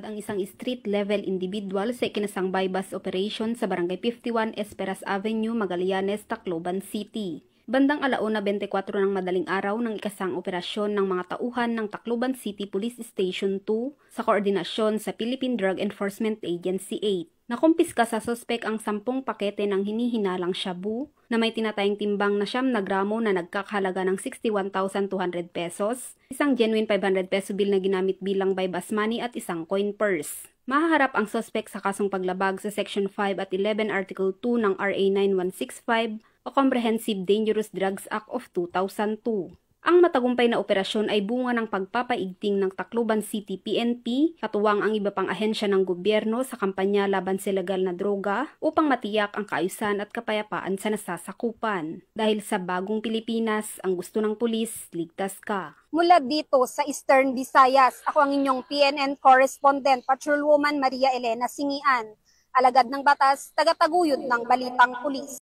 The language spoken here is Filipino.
ang isang street-level individual sa ikinasang bypass operation sa Barangay 51 Esperas Avenue, Magallanes, Tacloban City. Bandang 1:24 ng madaling araw ng ikasang operasyon ng mga tauhan ng Tacloban City Police Station 2 sa koordinasyon sa Philippine Drug Enforcement Agency 8. Nakumpiska sa sospek ang 10 pakete ng hinihinalang shabu na may tinatayang timbang na 9 gramo na nagkakahalaga ng 61,200 pesos, isang genuine 500 peso bill na ginamit bilang bypass money at isang coin purse. Mahaharap ang sospek sa kasong paglabag sa Section 5 at 11 Article 2 ng RA 9165 o Comprehensive Dangerous Drugs Act of 2002. Ang matagumpay na operasyon ay bunga ng pagpapaigting ng Tacloban City PNP, katuwang ang iba pang ahensya ng gobyerno sa kampanya laban sa ilegal na droga upang matiyak ang kaayusan at kapayapaan sa nasasakupan. Dahil sa bagong Pilipinas, ang gusto ng pulis, ligtas ka. Mula dito sa Eastern Visayas, ako ang inyong PNN correspondent, Patrolwoman Maria Elena Singian, alagad ng batas, tagataguyod ng balitang pulis.